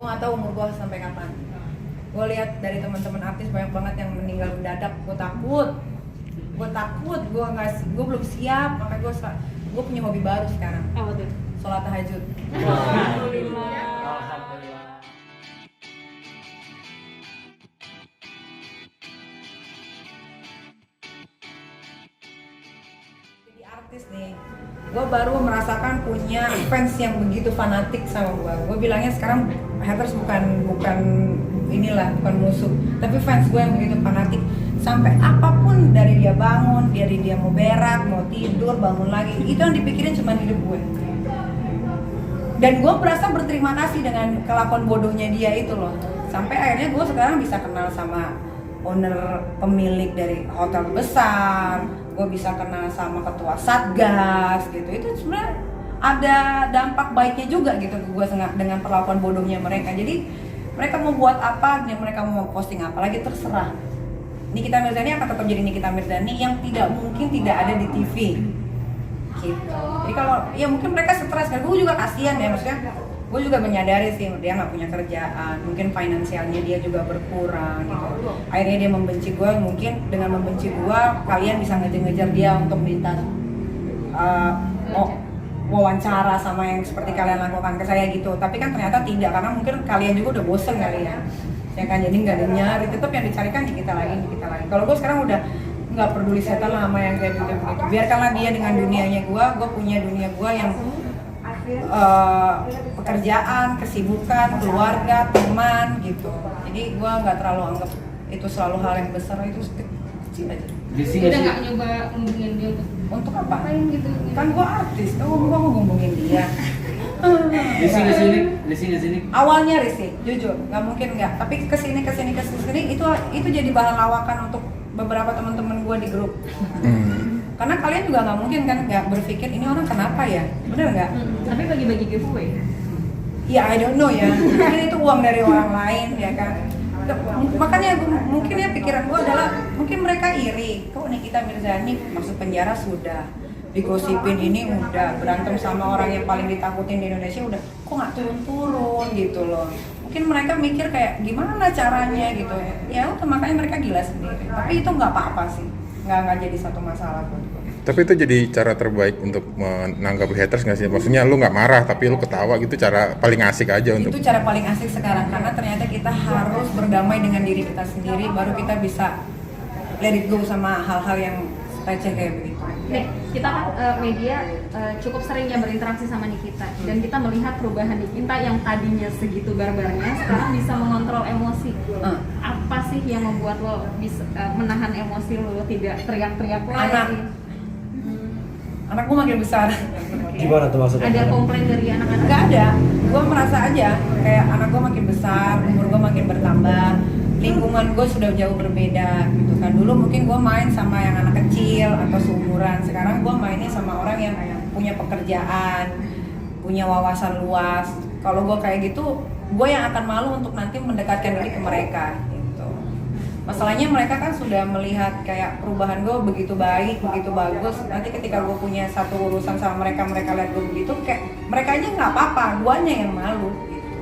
Nggak tahu umur gue sampai kapan. Gue lihat dari teman-teman artis banyak banget yang meninggal mendadak. Gue takut, gue belum siap. Makanya gue punya hobi baru sekarang. Apa tuh? Sholat tahajud. Alhamdulillah. Jadi artis nih, gue baru merasakan punya fans yang begitu fanatik sama gue. Gue bilangnya sekarang haters bukan inilah, bukan musuh, tapi fans gue yang begitu fanatik. Sampai apapun, dari dia bangun, dari dia mau berak, mau tidur, bangun lagi, itu yang dipikirin cuma hidup gue. Dan gue merasa berterima kasih dengan kelakuan bodohnya dia itu loh. Sampai akhirnya gue sekarang bisa kenal sama owner, pemilik dari hotel besar, gue bisa kenal sama ketua satgas gitu. Itu sebenarnya ada dampak baiknya juga gitu ke gue dengan perlakuan bodohnya mereka. Jadi mereka mau buat apa, mereka mau posting apa lagi terserah. Nikita Mirzani akan tetap jadi Nikita Mirzani yang tidak mungkin tidak ada di TV gitu. Jadi kalau ya mungkin mereka stres kan, gue juga kasihan ya, maksudnya gue juga menyadari sih dia nggak punya kerjaan, mungkin finansialnya dia juga berkurang gitu. Akhirnya dia membenci gue, mungkin dengan membenci gue kalian bisa ngejar-ngejar dia untuk minta wawancara sama yang seperti kalian lakukan ke saya gitu. Tapi kan ternyata tidak, karena mungkin kalian juga udah bosen kali ya kan, jadi nggak ada nyari, tetap yang dicarikan di kita lagi. Kalau gue sekarang udah nggak peduli setan lah sama yang kayak begitu, biarkanlah dia dengan dunianya gue punya dunia gue yang pekerjaan, kesibukan, keluarga, teman gitu. Jadi gue nggak terlalu anggap itu selalu hal yang besar, itu kecil aja. Udah nggak nyoba ngomongin dia untuk apa? Gitu. Kan gue artis, gue ngomongin dia. Di sini. Awalnya risih, jujur, nggak mungkin nggak. Tapi kesini itu jadi bahan lawakan untuk beberapa teman-teman gue di grup. Karena kalian juga nggak mungkin kan nggak berpikir ini orang kenapa ya, bener nggak? Tapi bagi-bagi giveaway. Ya I don't know ya, mungkin itu uang dari orang lain ya kan. Makanya mungkin ya pikiran gue adalah mungkin mereka iri, kok Nikita Mirzani masuk penjara sudah, digosipin ini udah, berantem sama orang yang paling ditakutin di Indonesia udah, kok nggak turun-turun gitu loh. Mungkin mereka mikir kayak gimana caranya gitu ya udah, makanya mereka gila sendiri. Tapi itu nggak apa-apa sih, nggak jadi satu masalah buat gue. Tapi itu jadi cara terbaik untuk menanggapi haters nggak sih? Maksudnya lu nggak marah tapi lu ketawa gitu, cara paling asik aja untuk. Itu cara paling asik sekarang, karena ternyata kita harus berdamai dengan diri kita sendiri, baru kita bisa let it go sama hal-hal yang receh kayak begitu. Kita kan media cukup sering ya berinteraksi sama Nikita, dan kita melihat perubahan Nikita yang tadinya segitu barbarnya sekarang bisa mengontrol emosi. Apa sih yang membuat lo bisa menahan emosi lo tidak teriak-teriak lagi? Anak gue makin besar. Gimana tuh maksudnya? Ada komplain dari anak-anak? Nggak ada, gue merasa aja kayak anak gue makin besar, umur gue makin bertambah, lingkungan gue sudah jauh berbeda gitu kan. Dulu mungkin gue main sama yang anak kecil atau seumuran, sekarang gue mainnya sama orang yang punya pekerjaan, punya wawasan luas. Kalau gue kayak gitu, gue yang akan malu untuk nanti mendekatkan diri ke mereka gitu. Masalahnya mereka kan sudah melihat kayak perubahan gue begitu baik, begitu bagus. Nanti ketika gue punya satu urusan sama mereka lihat gue begitu, kayak mereka aja nggak apa-apa, guanya yang malu gitu.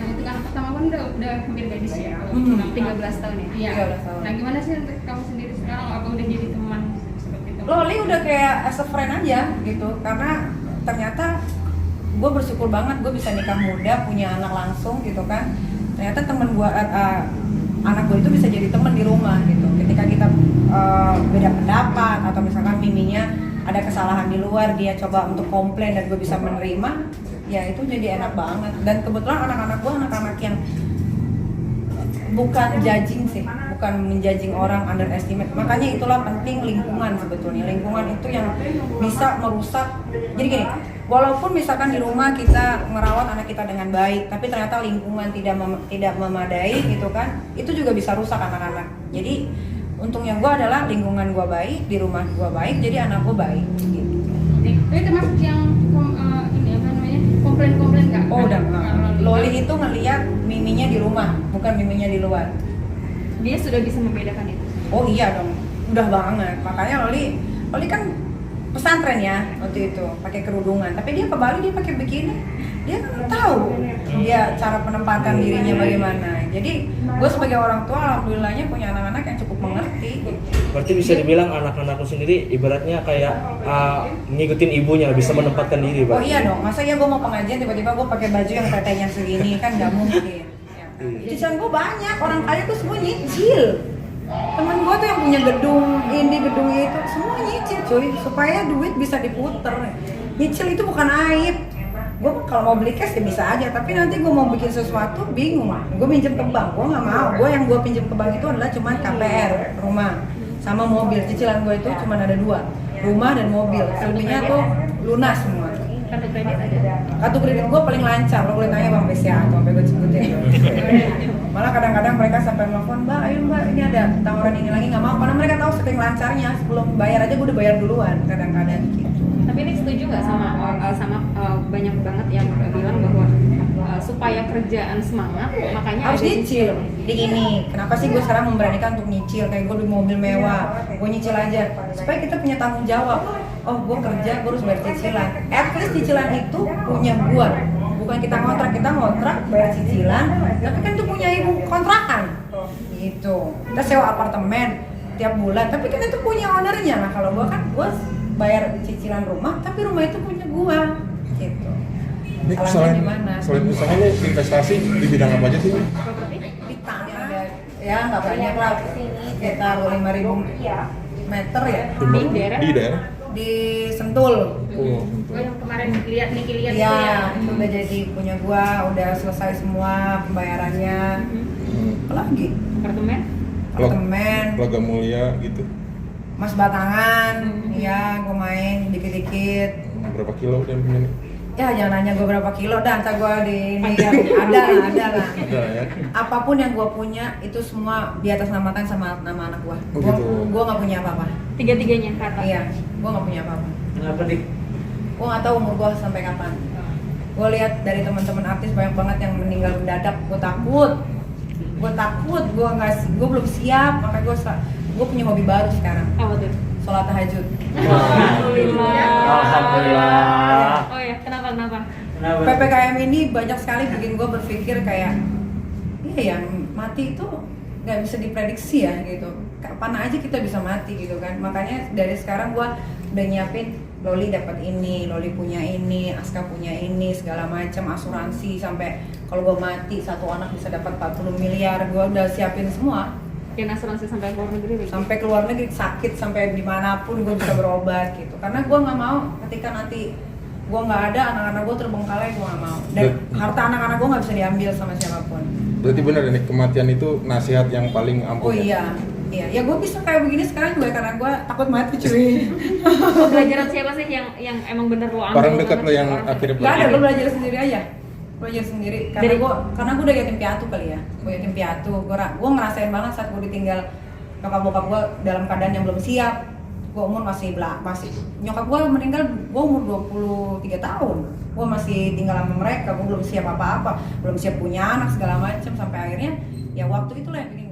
Nah, untuk anak pertama kan udah hampir gadis ya, 13 tahun ya? Iya. 13 tahun. Nah, gimana sih untuk kamu sendiri sekarang? Apa udah jadi teman seperti itu? Loli udah kayak as a friend aja gitu, karena ternyata gue bersyukur banget gue bisa nikah muda, punya anak langsung gitu kan. Ternyata temen gue, anak gue itu bisa jadi temen di rumah gitu. Ketika kita beda pendapat atau misalkan miminya ada kesalahan di luar, dia coba untuk komplain dan gue bisa menerima, ya itu jadi enak banget. Dan kebetulan anak-anak gue anak-anak yang bukan judging sih, bukan menjudging orang, underestimate. Makanya itulah penting lingkungan sebetulnya. Lingkungan itu yang bisa merusak. Jadi gini, walaupun misalkan di rumah kita merawat anak kita dengan baik, tapi ternyata lingkungan tidak memadai gitu kan, itu juga bisa rusak anak-anak. Jadi untungnya gue adalah lingkungan gue baik, di rumah gue baik, jadi anak gue baik gitu. Tapi termasuk yang ini apa namanya, komplain-komplain nggak? Oh udah enggak. Loli itu ngelihat miminya di rumah, bukan miminya di luar. Dia sudah bisa membedakan itu? Oh iya dong, udah banget. Makanya Loli kan pesantren ya waktu itu pakai kerudungan, tapi dia ke Bali dia pakai bikini, dia kan tahu dia cara penempatan dirinya bagaimana. Jadi gue sebagai orang tua alhamdulillahnya punya anak-anak yang cukup mengerti. Berarti bisa dibilang anak-anakku sendiri ibaratnya kayak ngikutin ibunya, bisa menempatkan diri, Pak. Oh iya dong, masa ya gue mau pengajian tiba-tiba gue pakai baju yang tetenya segini, kan nggak mungkin. Ya. Cicilan gue banyak, orang kaya tuh semua nyicil. Temen gue tuh yang punya gedung ini, gedung itu, semua nyicil cuy, supaya duit bisa diputer. Nyicil itu bukan aib. Gue kalau mau beli cash ya bisa aja, tapi nanti gue mau bikin sesuatu bingung. Gue minjem ke bank, gue nggak mau. Gue yang gue pinjam ke bank itu adalah cuma KPR, rumah, sama mobil. Cicilan gue itu cuma ada 2, rumah dan mobil. Selebihnya tuh lunas semua. Kartu kredit ada. Kartu kredit gue paling lancar, lo boleh tanya Bang BCA atau sampai gue sebutin. Malah kadang-kadang mereka sampai nelfon, Mbak, ayo Mbak, ini ada tawaran ini lagi, nggak mau, karena mereka tahu saking lancarnya, sebelum bayar aja gue udah bayar duluan kadang-kadang gitu. Tapi ini setuju nggak sama banyak banget yang bilang bahwa supaya kerjaan semangat makanya Harus ada nyicil di ini. Kenapa sih gue sekarang memberanikan untuk nyicil? Kayak gue beli mobil mewah, gue nyicil aja supaya kita punya tanggung jawab. Oh, gue kerja, gue harus bayar cicilan. At least cicilan itu punya gue, bukan kita ngontrak bayar cicilan, tapi kan itu punya ibu kontrakan gitu. Kita sewa apartemen tiap bulan, tapi kan itu punya ownernya. Nah kalau gue kan gue bayar cicilan rumah, tapi rumah itu punya gue gitu. Ini Salahnya di mana? selain usaha lo investasi di bidang apa aja sih? Di tanah ada, ya nggak banyak lah, sekitar 5.000 meter ya Di daerah? di Sentul. Oh, Oh, yang kemarin lihat itu ya. Iya, itu udah jadi punya gua, udah selesai semua pembayarannya. Apalagi Apartemen. apartemen, Logam Mulia gitu. Mas Batangan, ya gua main dikit-dikit. Berapa kilo dan punya nih? Ya jangan nanya gua berapa kilo, dah ntar gua di ini ya, ada lah. Ada ya. Apapun yang gua punya itu semua di atas namakan sama nama anak gua. Oh, gitu. Gua nggak punya apa-apa. Tiga-tiganya kata. Iya, gua nggak punya apa-apa. Kenapa, Dik? Gue nggak tahu umur gue sampai kapan. Gue lihat dari teman-teman artis banyak banget yang meninggal mendadak. Gue takut, gue belum siap. Makanya gue punya hobi baru sekarang, Apa tuh? sholat tahajud. Alhamdulillah. Oh ya, kenapa? Kenapa? PPKM ini banyak sekali bikin gue berpikir kayak, iya yang mati itu nggak bisa diprediksi ya gitu. Kapan aja kita bisa mati gitu kan. Makanya dari sekarang gue udah nyiapin, Loli dapat ini, Loli punya ini, Aska punya ini, segala macam asuransi sampai kalau gue mati satu anak bisa dapat 40 miliar. Gue udah siapin semua. Dan asuransi sampai luar negeri. Sampai ke luar negeri, sakit sampai dimanapun gue bisa berobat gitu. Karena gue nggak mau ketika nanti gue nggak ada, anak-anak gue terbengkalai, gue nggak mau. Dan harta anak-anak gue nggak bisa diambil sama siapapun. Berarti benar nih, kematian itu nasihat yang paling ampuh. Oh iya, ya gue bisa kayak begini sekarang juga karena gue takut mati cuy. Pelajaran siapa sih yang emang bener lo ambil? Orang dekat lo yang banget? akhirnya Gak ada, gue belajar sendiri aja. Belajar sendiri karena gue udah yatim piatu kali ya. Gue yatim piatu, gue ngerasain banget saat gue ditinggal nyokap bokap gue dalam keadaan yang belum siap. Gue umur masih nyokap gue meninggal gue umur 23 tahun. Gue masih tinggal sama mereka, gue belum siap apa-apa, belum siap punya anak segala macam sampai akhirnya ya waktu itulah yang bikin